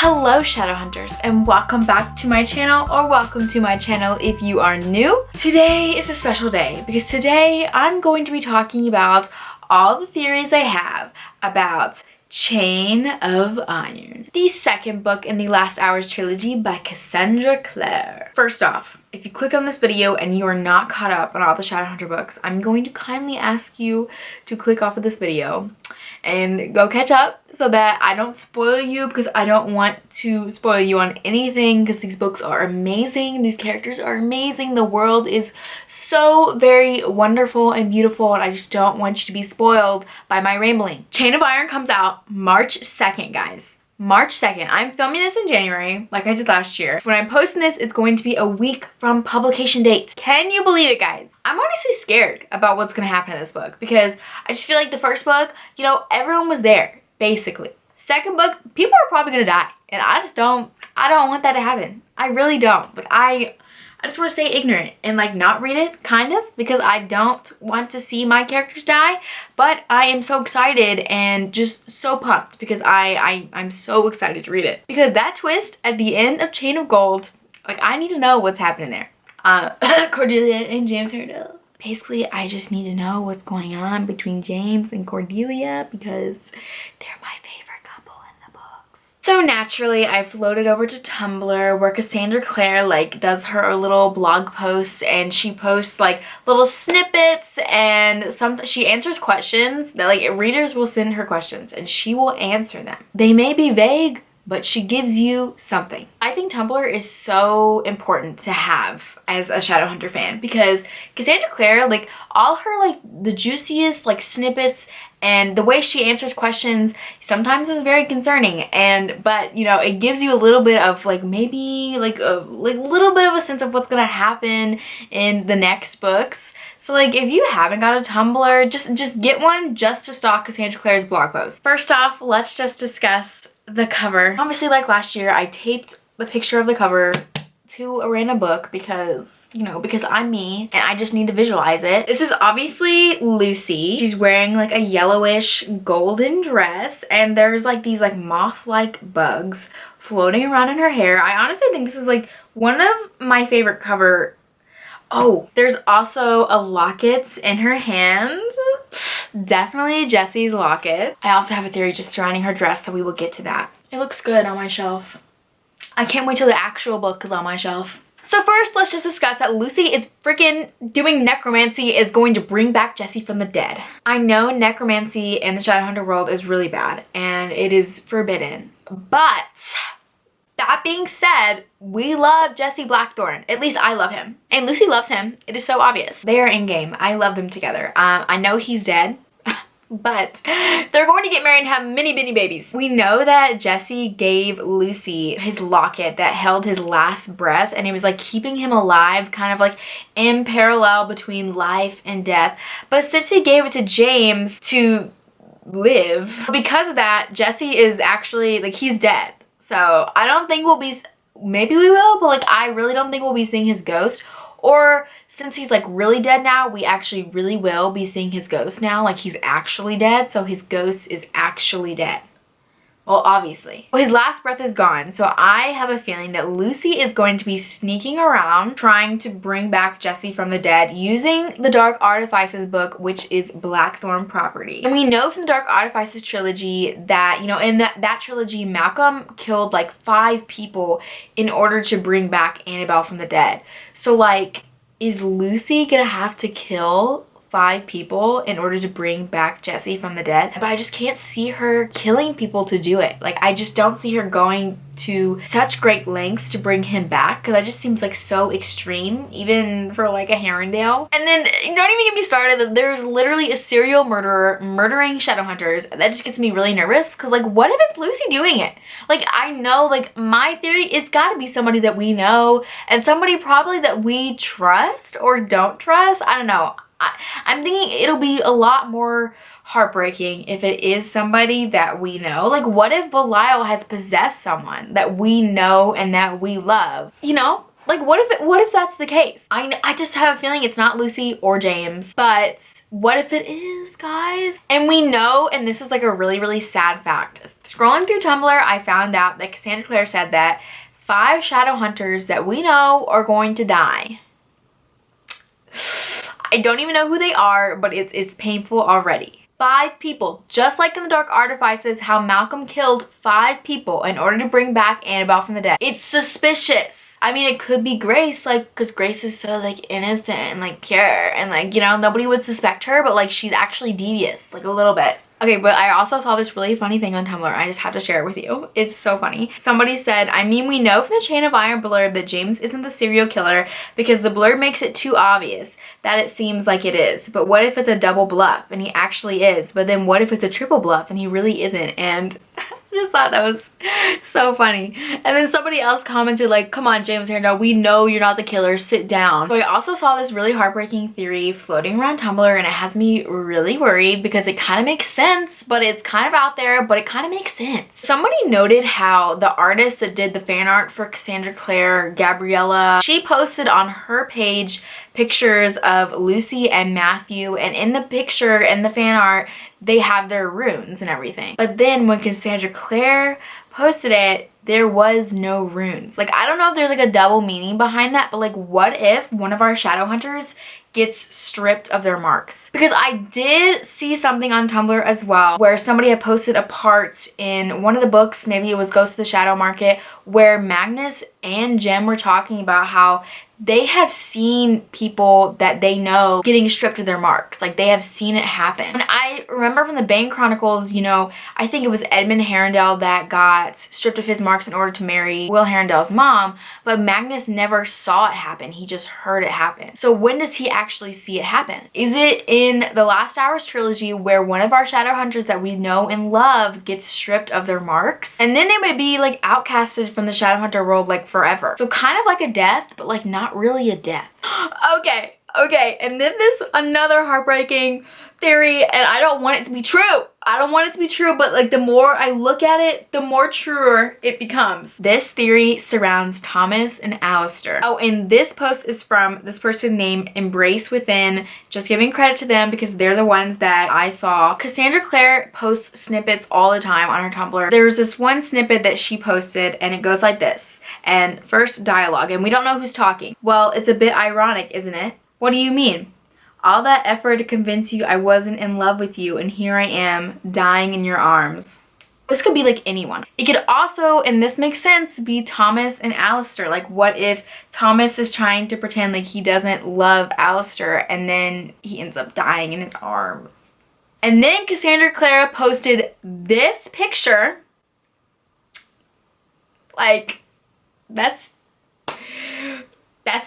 Hello Shadowhunters, and welcome back to my channel, or welcome to my channel if you are new. Today is a special day because today I'm going to be talking about all the theories I have about Chain of Iron, the second book in the Last Hours trilogy by Cassandra Clare. First off, if you click on this video and you are not caught up on all the Shadowhunter books, I'm going to kindly ask you to click off of this video and go catch up so that I don't spoil you, because I don't want to spoil you on anything, because these books are amazing, these characters are amazing, the world is so very wonderful and beautiful, and I just don't want you to be spoiled by my rambling. Chain of Iron comes out March 2nd, guys. March 2nd. I'm filming this in January, like I did last year. When I'm posting this, it's going to be a week from publication date. Can you believe it, guys? I'm honestly scared about what's gonna happen in this book, because I just feel like the first book, you know, everyone was there, basically. Second book, people are probably gonna die, and I don't want that to happen. I really don't. Like, I just want to stay ignorant and like not read it, kind of, because I don't want to see my characters die. But I am so excited and just so pumped because I'm so excited to read it. Because that twist at the end of Chain of Gold, like, I need to know what's happening there. Cordelia and James Hurdle. Basically, I just need to know what's going on between James and Cordelia because they're my favorite couple in the books. So naturally, I floated over to Tumblr where Cassandra Clare like does her little blog posts, and she posts like little snippets, and she answers questions that like readers will send her questions and she will answer them. They may be vague, but she gives you something. I think Tumblr is so important to have as a Shadowhunter fan, because Cassandra Clare, like, all her like the juiciest like snippets and the way she answers questions sometimes is very concerning, but you know, it gives you a little bit of like maybe like a little bit of a sense of what's gonna happen in the next books. So like, if you haven't got a Tumblr, just get one just to stalk Cassandra Clare's blog posts. First off, let's just discuss the cover. Obviously, like last year, I taped the picture of the cover to a random book because, you know, because I'm me and I just need to visualize it. This is obviously Lucy. She's wearing like a yellowish golden dress, and there's like these like moth-like bugs floating around in her hair. I honestly think this is like one of my favorite cover. Oh, there's also a locket in her hand. Definitely Jessie's locket. I also have a theory just surrounding her dress, so we will get to that. It looks good on my shelf. I can't wait till the actual book is on my shelf. So first, let's just discuss that Lucy is freaking doing necromancy, is going to bring back Jessie from the dead. I know necromancy in the Shadowhunter world is really bad, and it is forbidden. But that being said, we love Jesse Blackthorn. At least I love him. And Lucy loves him. It is so obvious. They are in game. I love them together. I know he's dead, but they're going to get married and have many babies. We know that Jesse gave Lucy his locket that held his last breath, and it was like keeping him alive, kind of like in parallel between life and death. But since he gave it to James to live, because of that, Jesse is actually like, he's dead. So I don't think we'll be, maybe we will, but like, I really don't think we'll be seeing his ghost. Or since he's like really dead now, we actually really will be seeing his ghost now. Like, he's actually dead, so his ghost is actually dead. Well, obviously. Well, his last breath is gone, so I have a feeling that Lucy is going to be sneaking around trying to bring back Jessie from the dead using the Dark Artifices book, which is Blackthorn property. And we know from the Dark Artifices trilogy that, you know, in that trilogy, Malcolm killed like 5 people in order to bring back Annabelle from the dead. So like, is Lucy gonna have to kill 5 people in order to bring back Jessie from the dead? But I just can't see her killing people to do it. Like, I just don't see her going to such great lengths to bring him back, because that just seems like so extreme, even for like a Herondale. And then don't even get me started that there's literally a serial murderer murdering Shadowhunters. That just gets me really nervous, because like, what if it's Lucy doing it? Like, I know, like, my theory, it's got to be somebody that we know, and somebody probably that we trust or don't trust. I don't know. I'm thinking it'll be a lot more heartbreaking if it is somebody that we know. Like, what if Belial has possessed someone that we know and that we love? You know? Like, what if that's the case? I just have a feeling it's not Lucy or James, but what if it is, guys? And we know, and this is like a really, really sad fact, Scrolling through Tumblr, I found out that Cassandra Clare said that 5 shadow hunters that we know are going to die. I don't even know who they are, but it's painful already. 5 people, just like in The Dark Artifices, how Malcolm killed 5 people in order to bring back Annabelle from the dead. It's suspicious. I mean, it could be Grace, like, because Grace is so, like, innocent and, like, pure, and, like, you know, nobody would suspect her, but, like, she's actually devious, like, a little bit. Okay, but I also saw this really funny thing on Tumblr. I just have to share it with you. It's so funny. Somebody said, I mean, we know from the Chain of Iron blurb that James isn't the serial killer because the blurb makes it too obvious that it seems like it is. But what if it's a double bluff and he actually is? But then what if it's a triple bluff and he really isn't? And I just thought that was so funny. And then somebody else commented like, come on, James Harrell, we know you're not the killer, sit down. So I also saw this really heartbreaking theory floating around Tumblr, and it has me really worried because it kind of makes sense, but it's kind of out there, but it kind of makes sense. Somebody noted how the artist that did the fan art for Cassandra Clare, Gabriella, she posted on her page pictures of Lucy and Matthew, and in the picture and the fan art they have their runes and everything. But then when Cassandra Clare posted it, there was no runes. Like, I don't know if there's like a double meaning behind that, but like, what if one of our shadow hunters gets stripped of their marks? Because I did see something on Tumblr as well where somebody had posted a part in one of the books, maybe it was Ghost of the Shadow Market, where Magnus and Jem were talking about how they have seen people that they know getting stripped of their marks. Like, they have seen it happen. And I remember from the Bane Chronicles, you know, I think it was Edmund Harrendale that got stripped of his marks in order to marry Will Harrendale's mom, but Magnus never saw it happen. He just heard it happen. So when does he actually see it happen? Is it in the Last Hours trilogy where one of our shadow hunters that we know and love gets stripped of their marks? And then they might be like outcasted from the shadow hunter world like forever. So kind of like a death, but like not really a death. Okay, and then this another heartbreaking theory, and I don't want it to be true. I don't want it to be true, but like the more I look at it, the more truer it becomes. This theory surrounds Thomas and Alistair. Oh, and this post is from this person named Embrace Within. Just giving credit to them because they're the ones that I saw. Cassandra Clare posts snippets all the time on her Tumblr. There's this one snippet that she posted and it goes like this. And first dialogue, and we don't know who's talking. Well, it's a bit ironic, isn't it? What do you mean? All that effort to convince you I wasn't in love with you, and here I am, dying in your arms. This could be like anyone. It could also, and this makes sense, be Thomas and Alistair. Like, what if Thomas is trying to pretend like he doesn't love Alistair and then he ends up dying in his arms? And then Cassandra Clare posted this picture. Like, that's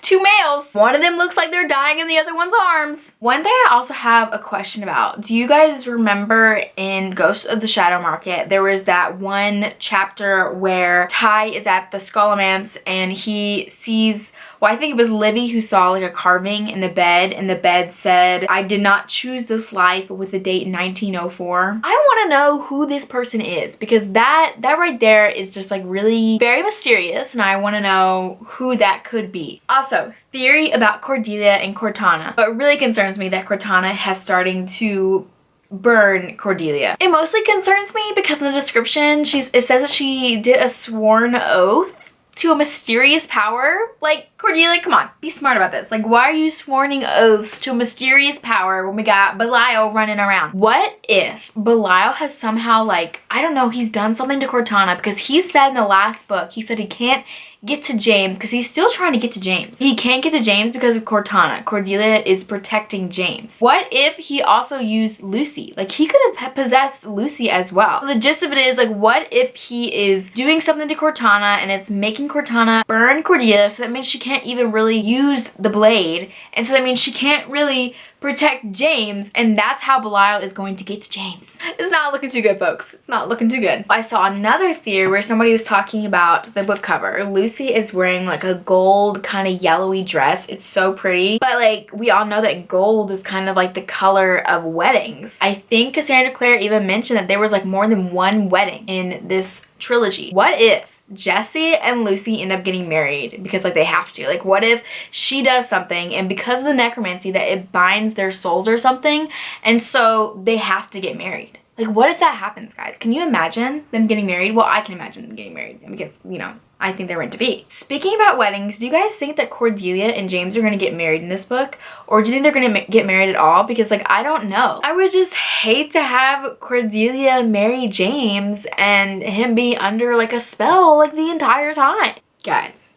2 males. One of them looks like they're dying in the other one's arms. One thing I also have a question about. Do you guys remember in Ghost of the Shadow Market, there was that one chapter where Ty is at the Skullomance and he sees, well, I think it was Libby who saw like a carving in the bed, and the bed said, I did not choose this life with the date 1904. I want to know who this person is because that right there is just like really very mysterious, and I want to know who that could be. Also, theory about Cordelia and Cortana. What really concerns me that Cortana has starting to burn Cordelia. It mostly concerns me because in the description it says that she did a sworn oath to a mysterious power. Like, Cordelia, come on, be smart about this. Like, why are you sworning oaths to a mysterious power when we got Belial running around? What if Belial has somehow, like, I don't know, he's done something to Cortana, because he said in the last book, he said he can't get to James because he's still trying to get to James. He can't get to James because of Cortana. Cordelia is protecting James. What if he also used Lucy? Like, he could have possessed Lucy as well. So the gist of it is, like, what if he is doing something to Cortana and it's making Cortana burn Cordelia, so that means she can't even really use the blade, and so that means she can't really protect James, and that's how Belial is going to get to James. It's not looking too good, folks. It's not looking too good. I saw another theory where somebody was talking about the book cover. Lucy is wearing like a gold kind of yellowy dress. It's so pretty, but like we all know that gold is kind of like the color of weddings. I think Cassandra Clare even mentioned that there was like more than one wedding in this trilogy. What if Jesse and Lucy end up getting married because like they have to? Like, what if she does something and because of the necromancy that it binds their souls or something, and so they have to get married? Like, what if that happens, guys? Can you imagine them getting married? Well, I can imagine them getting married because, you know, I think they're meant to be. Speaking about weddings, do you guys think that Cordelia and James are going to get married in this book? Or do you think they're going to get married at all? Because, like, I don't know. I would just hate to have Cordelia marry James and him be under, like, a spell, like, the entire time. Guys,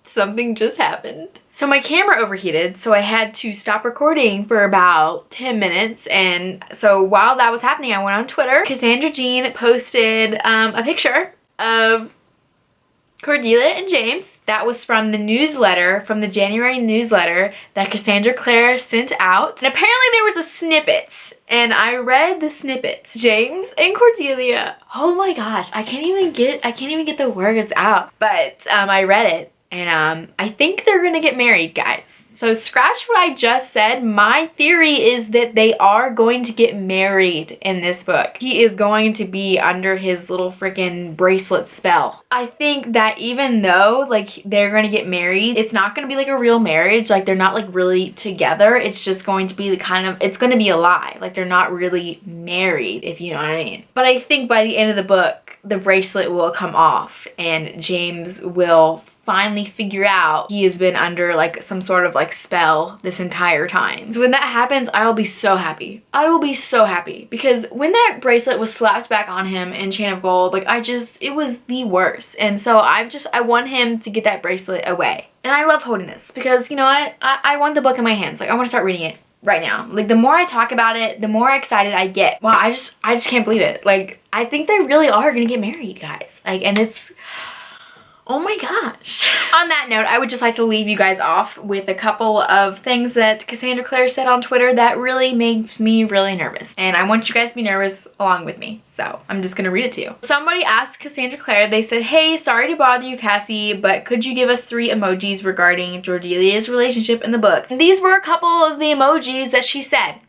something just happened. So my camera overheated, so I had to stop recording for about 10 minutes. And so while that was happening, I went on Twitter. Cassandra Jean posted a picture of Cordelia and James. That was from the newsletter, from the January newsletter that Cassandra Clare sent out. And apparently there was a snippet, and I read the snippets. James and Cordelia. Oh my gosh, I can't even get the words out. But I read it, and I think they're gonna get married, guys. So scratch what I just said. My theory is that they are going to get married in this book. He is going to be under his little freaking bracelet spell. I think that even though, like, they're going to get married, it's not going to be like a real marriage. Like, they're not like really together. It's just going to be the kind of, it's going to be a lie. Like, they're not really married, if you know what I mean. But I think by the end of the book, the bracelet will come off and James will finally figure out he has been under like some sort of like spell this entire time. So when that happens, I will be so happy. I will be so happy because when that bracelet was slapped back on him in Chain of Gold, like it was the worst. And so I want him to get that bracelet away. And I love holding this because, you know what? I want the book in my hands. Like, I want to start reading it right now. Like, the more I talk about it, the more excited I get. Wow, I just can't believe it. Like, I think they really are gonna get married, guys. Like, and it's, oh my gosh. On that note, I would just like to leave you guys off with a couple of things that Cassandra Clare said on Twitter that really makes me really nervous. And I want you guys to be nervous along with me. So I'm just gonna read it to you. Somebody asked Cassandra Clare, they said, "Hey, sorry to bother you, Cassie, but could you give us 3 emojis regarding Cordelia's relationship in the book?" And these were a couple of the emojis that she said.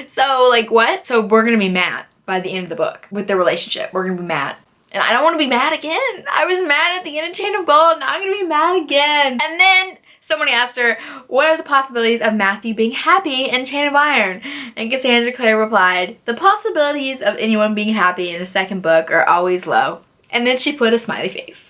So, like, what? So we're gonna be mad by the end of the book with the relationship. We're gonna be mad. And I don't want to be mad again. I was mad at the end of Chain of Gold. Now I'm going to be mad again. And then somebody asked her, what are the possibilities of Matthew being happy in Chain of Iron? And Cassandra Clare replied, the possibilities of anyone being happy in the second book are always low. And then she put a smiley face.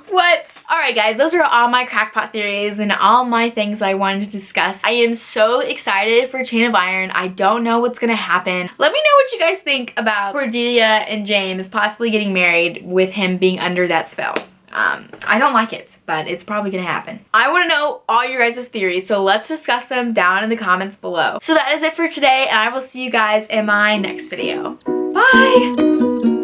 What? Alright guys, those are all my crackpot theories and all my things that I wanted to discuss. I am so excited for Chain of Iron. I don't know what's gonna happen. Let me know what you guys think about Cordelia and James possibly getting married with him being under that spell. I don't like it, but it's probably gonna happen. I want to know all your guys' theories, so let's discuss them down in the comments below. So that is it for today, and I will see you guys in my next video. Bye!